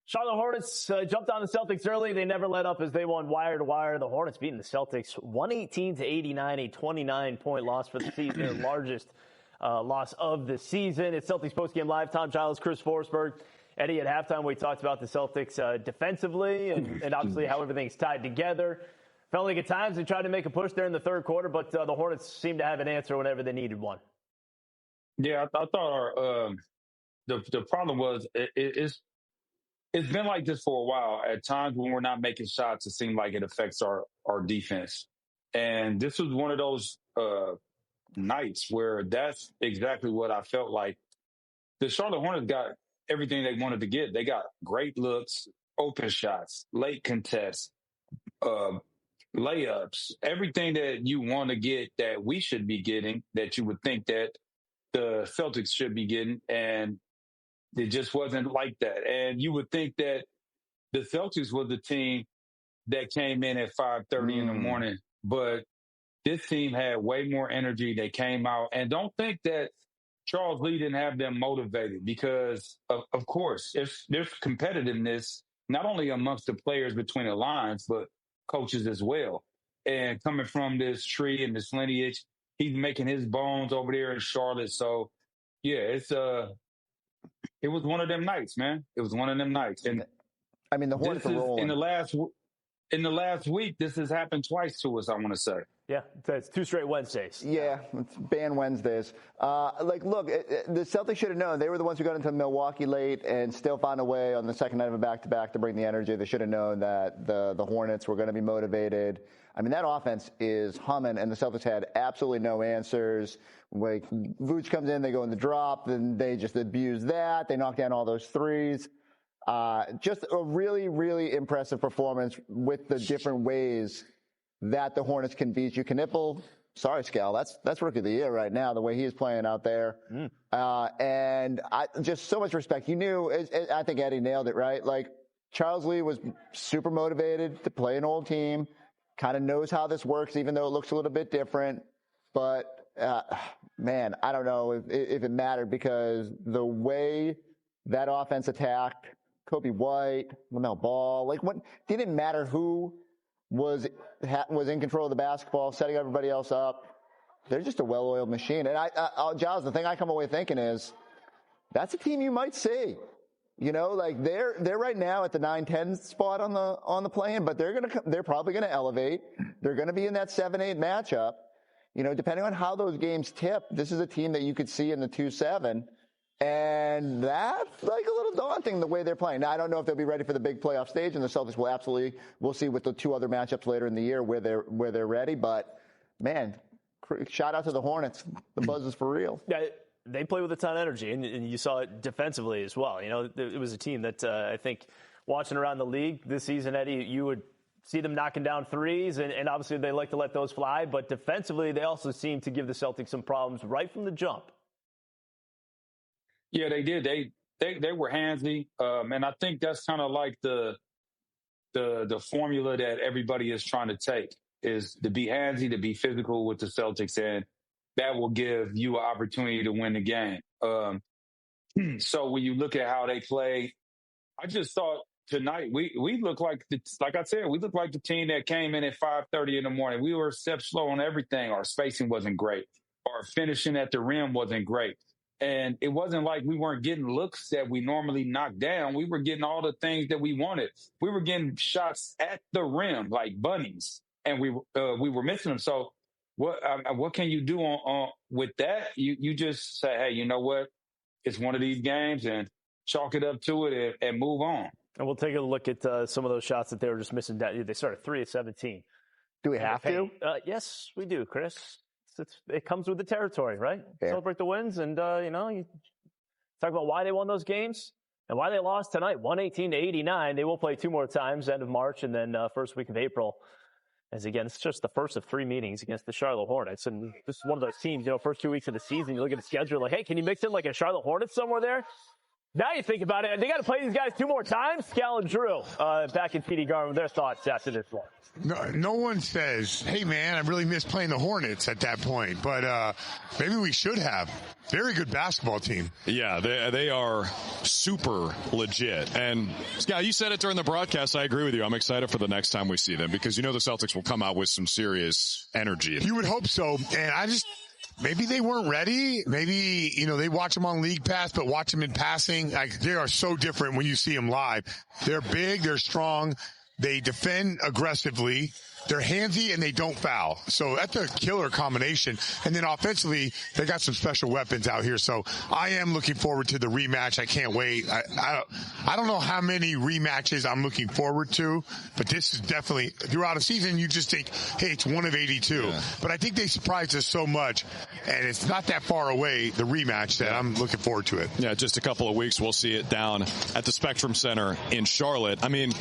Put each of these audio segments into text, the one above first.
Charlotte Hornets jumped on the Celtics early. They never let up as they won wire to wire. The Hornets beating the Celtics 118-89, a 29-point loss for the season, their largest loss of the season. It's Celtics postgame live. Tom Giles, Chris Forsberg. Eddie, at halftime, we talked about the Celtics defensively and obviously how everything's tied together. Felt like at times they tried to make a push there in the third quarter, but the Hornets seemed to have an answer whenever they needed one. Yeah, I thought the problem was it's been like this for a while. At times when we're not making shots, it seems like it affects our defense. And this was one of those nights where that's exactly what I felt like. The Charlotte Hornets got everything they wanted to get. They got great looks, open shots, late contests, layups, everything that you want to get that we should be getting, that you would think that the Celtics should be getting. And it just wasn't like that. And you would think that the Celtics was the team that came in at 5:30 in the morning, but this team had way more energy. They came out, and don't think that Charles Lee didn't have them motivated, because of course, if there's competitiveness, not only amongst the players between the lines, but coaches as well. And coming from this tree and this lineage, he's making his bones over there in Charlotte. So yeah, it was one of them nights, man. It was one of them nights. And I mean, the Hornets are rolling. In the last week, this has happened twice to us, I want to say. Yeah, it's 2 straight Wednesdays. Yeah, it's ban Wednesdays. Look, the Celtics should have known. They were the ones who got into Milwaukee late and still found a way on the second night of a back-to-back to bring the energy. They should have known that the Hornets were going to be motivated. I mean, that offense is humming, and the Celtics had absolutely no answers. Like, Vooch comes in, they go in the drop, then they just abuse that. They knock down all those threes. Just a really, really impressive performance with the different ways that the Hornets can beat you. Knippel, sorry, Scal, that's Rookie of the Year right now, the way he is playing out there. And just so much respect. You knew, I think Eddie nailed it, right? Like, Charles Lee was super motivated to play an old team, kind of knows how this works, even though it looks a little bit different. But, man, I don't know if it mattered, because the way that offense attacked Kobe White, LaMelo Ball, like, what didn't matter who was in control of the basketball, setting everybody else up. They're just a well-oiled machine. And Giles, the thing I come away thinking is, that's a team you might see. You know, like, they're right now at the 9-10 spot on the play-in, but they're probably gonna elevate. They're gonna be in that 7-8 matchup. You know, depending on how those games tip, this is a team that you could see in the 2-7. And that's like a little daunting the way they're playing. Now, I don't know if they'll be ready for the big playoff stage, and the Celtics we'll see with the 2 other matchups later in the year where they're ready. But man, shout out to the Hornets. The buzz is for real. Yeah, they play with a ton of energy, and you saw it defensively as well. You know, it was a team that I think watching around the league this season, Eddie, you would see them knocking down threes, and obviously they like to let those fly. But defensively, they also seem to give the Celtics some problems right from the jump. Yeah, they did. They were handsy, and I think that's kind of like the formula that everybody is trying to take, is to be handsy, to be physical with the Celtics, and that will give you an opportunity to win the game. So when you look at how they play, I just thought tonight we look like I said, we looked like the team that came in at 5:30 in the morning. We were a step slow on everything. Our spacing wasn't great. Our finishing at the rim wasn't great. And it wasn't like we weren't getting looks that we normally knock down. We were getting all the things that we wanted. We were getting shots at the rim like bunnies, and we were missing them. So what can you do on with that? You just say, hey, you know what? It's one of these games, and chalk it up to it and move on. And we'll take a look at some of those shots that they were just missing. They started 3 of 17. Do we have to? Yes, we do, Chris. It comes with the territory, right? Fair. Celebrate the wins, and you talk about why they won those games and why they lost tonight, 118-89. They will play 2 more times, end of March and then first week of April. As again, it's just the first of 3 meetings against the Charlotte Hornets, and this is one of those teams. First 2 weeks of the season, you look at the schedule, like, hey, can you mix in like a Charlotte Hornets somewhere there? Now you think about it, they got to play these guys 2 more times. Cal and Drew back in TD Garden with their thoughts after this one. No one says, hey, man, I really miss playing the Hornets at that point. But maybe we should have. Very good basketball team. Yeah, they are super legit. And, Scott, you said it during the broadcast. I agree with you. I'm excited for the next time we see them because the Celtics will come out with some serious energy. You would hope so. And maybe they weren't ready. Maybe, they watch them on League Pass, but watch them in passing. They are so different when you see them live. They're big. They're strong. They defend aggressively. They're handsy and they don't foul. So that's a killer combination. And then offensively, they got some special weapons out here. So I am looking forward to the rematch. I can't wait. I don't know how many rematches I'm looking forward to, but this is definitely throughout a season. You just think, hey, it's one of 82. Yeah. But I think they surprised us so much, and it's not that far away, the rematch, that I'm looking forward to it. Yeah, just a couple of weeks, we'll see it down at the Spectrum Center in Charlotte. I mean,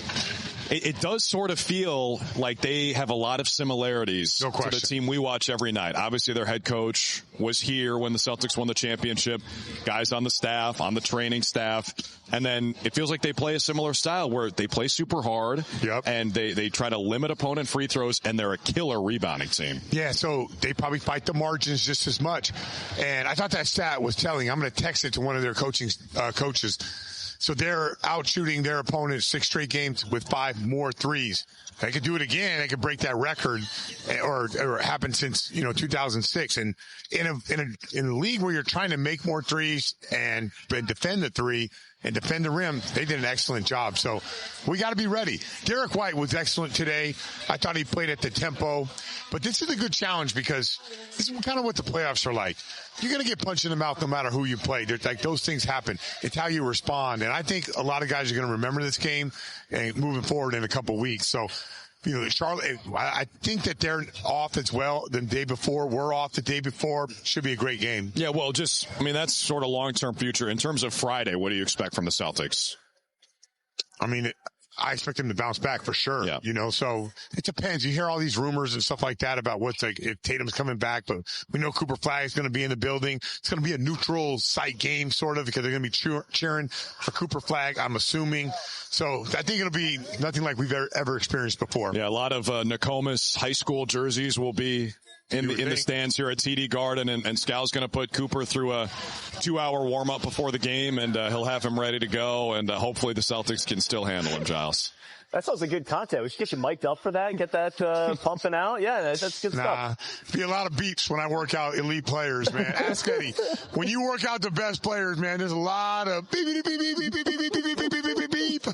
it does sort of feel like they have a lot of similarities to the team we watch every night. Obviously, their head coach was here when the Celtics won the championship, guys on the staff, on the training staff. And then it feels like they play a similar style where they play super hard and they try to limit opponent free throws, and they're a killer rebounding team. Yeah, so they probably fight the margins just as much. And I thought that stat was telling. I'm going to text it to one of their coaches. So they're out shooting their opponents 6 straight games with 5 more threes. They could do it again. They could break that record, or happened since 2006. And in a league where you're trying to make more threes and defend the three and defend the rim, they did an excellent job. So we got to be ready. Derrick White was excellent today. I thought he played at the tempo. But this is a good challenge because this is kind of what the playoffs are like. You're going to get punched in the mouth no matter who you play. Those things happen. It's how you respond. And I think a lot of guys are going to remember this game and moving forward in a couple weeks. So, Charlotte, I think that they're off as well the day before. We're off the day before. Should be a great game. Yeah, well, that's sort of long-term future. In terms of Friday, what do you expect from the Celtics? I expect them to bounce back for sure. Yeah. So it depends. You hear all these rumors and stuff like that about if Tatum's coming back, but we know Cooper Flag is going to be in the building. It's going to be a neutral site game sort of because they're going to be cheering for Cooper Flag, I'm assuming. So I think it'll be nothing like we've ever experienced before. Yeah, a lot of Nokomis high school jerseys will be in the stands here at TD Garden, and Scal's going to put Cooper through a 2-hour warm-up before the game, and he'll have him ready to go, and hopefully the Celtics can still handle him, Giles. That sounds like good content. We should get you mic'd up for that and get that pumping out. Yeah, that's good stuff. Be a lot of beeps when I work out elite players, man. Ask Eddie. When you work out the best players, man, there's a lot of beep, beep, beep, beep, beep, beep, beep, beep, beep, beep, beep, beep.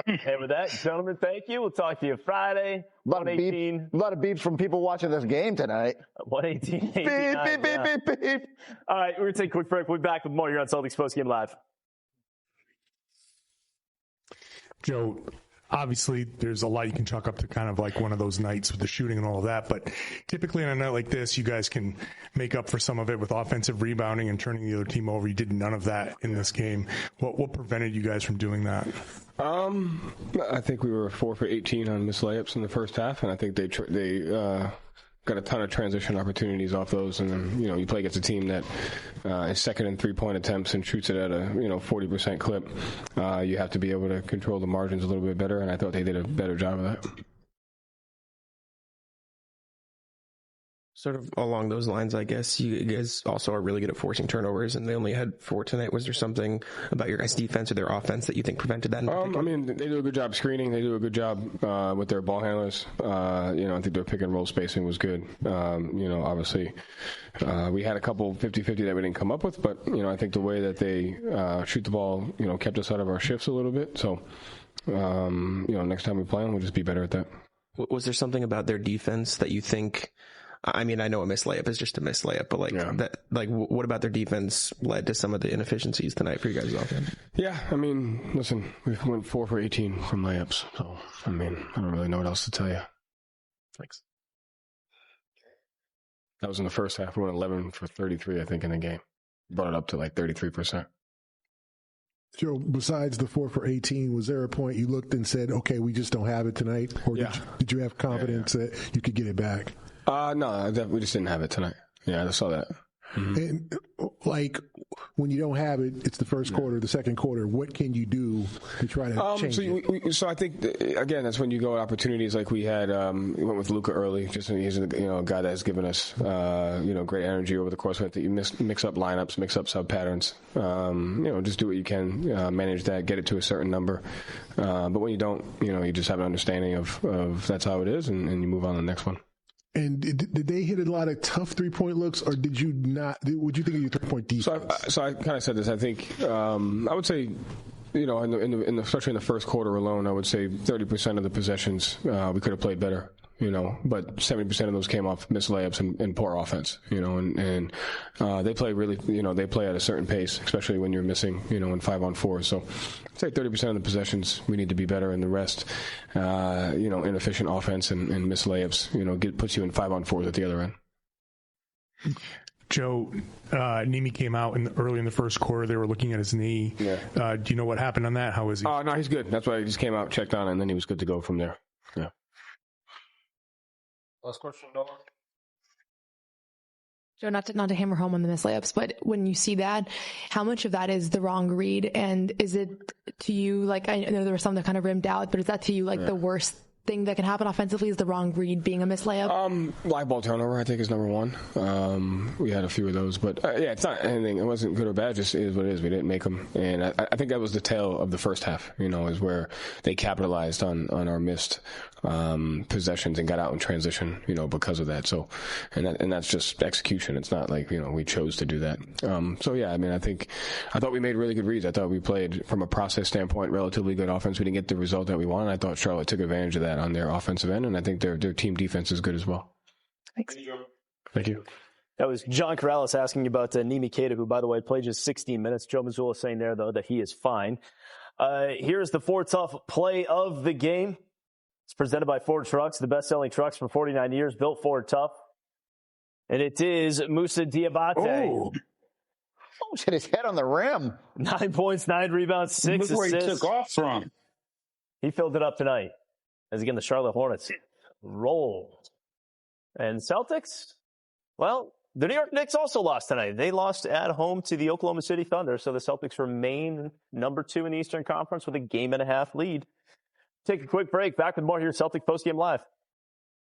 And with that, gentlemen, thank you. We'll talk to you Friday. A lot of beeps from people watching this game tonight. 118. Beep, beep, beep, beep, beep. All right, we're going to take a quick break. We'll be back with more here on Celtics Post Game Live. Joe, obviously there's a lot you can chalk up to kind of like one of those nights with the shooting and all of that, but typically on a night like this, you guys can make up for some of it with offensive rebounding and turning the other team over. You did none of that in this game. What prevented you guys from doing that? I think we were 4 for 18 on missed layups in the first half, and I think they got a ton of transition opportunities off those, and then, you play against a team that is second in 3-point attempts and shoots it at a 40% clip. You have to be able to control the margins a little bit better, and I thought they did a better job of that. Sort of along those lines, I guess, you guys also are really good at forcing turnovers, and they only had 4 tonight. Was there something about your guys' defense or their offense that you think prevented that? They do a good job screening. They do a good job with their ball handlers. I think their pick and roll spacing was good. Obviously, we had a couple 50-50 that we didn't come up with, but, I think the way that they shoot the ball, kept us out of our shifts a little bit. So, next time we play them, we'll just be better at that. Was there something about their defense that you think... I know a missed layup is just a missed layup, but what about their defense led to some of the inefficiencies tonight for you guys' offense? Yeah, listen, we went 4 for 18 from layups, so I don't really know what else to tell you. Thanks. That was in the first half. We went 11 for 33, I think, in the game. Brought it up to 33%. Joe, besides the 4 for 18, was there a point you looked and said, okay, we just don't have it tonight? Or did you have confidence that you could get it back? No, we just didn't have it tonight. Yeah, I saw that. And like when you don't have it, it's the first quarter, the second quarter. What can you do to try to change it? So I think again, that's when you go at opportunities like we had. We went with Luka early, just he's a guy that has given us great energy over the course of it. That you mix up lineups, mix up sub patterns. Just do what you can, manage that, get it to a certain number. But when you don't, you just have an understanding of that's how it is, and you move on to the next one. And did they hit a lot of tough 3-point looks, or did you not? What do you think of your 3-point defense? So I kind of said this. I think I would say, especially in the first quarter alone, I would say 30% of the possessions we could have played better. But 70% of those came off missed layups and poor offense, and they play really, they play at a certain pace, especially when you're missing, in 5-on-4. So I'd say 30% of the possessions we need to be better, and the rest, inefficient offense and missed layups, puts you in 5-on-4s at the other end. Joe, Nimi came out early in the first quarter. They were looking at his knee. Yeah. Do you know what happened on that? How is he? Oh, no, he's good. That's why he just came out, checked on it, and then he was good to go from there. Yeah. Last question, Noah. Joe, not to hammer home on the missed layups, but when you see that, how much of that is the wrong read? And is it to you, like, I know there were some that kind of rimmed out, but is that to you like the worst thing that can happen offensively is the wrong read being a missed layup? Live ball turnover, I think, is number one. We had a few of those, but it's not anything. It wasn't good or bad. Just is what it is. We didn't make them, and I think that was the tale of the first half. Is where they capitalized on our missed possessions and got out in transition. Because of that. So, and that's just execution. It's not like we chose to do that. I thought we made really good reads. I thought we played from a process standpoint relatively good offense. We didn't get the result that we wanted. I thought Charlotte took advantage of that on their offensive end, and I think their team defense is good as well. Thanks. Thank you. That was John Corrales asking you about Nimi Keita, who, by the way, played just 16 minutes. Joe Mazzulla saying there, though, that he is fine. Here's the Ford Tough play of the game. It's presented by Ford Trucks, the best-selling trucks for 49 years, built Ford Tough. And it is Moussa Diabate. Oh, hit his head on the rim. 9 points, 9 rebounds, 6 assists. Look where he took off from. He filled it up tonight. As again, the Charlotte Hornets roll. And Celtics, well, the New York Knicks also lost tonight. They lost at home to the Oklahoma City Thunder, so the Celtics remain number 2 in the Eastern Conference with a 1.5-game lead. Take a quick break. Back with more here, Celtic Postgame Live.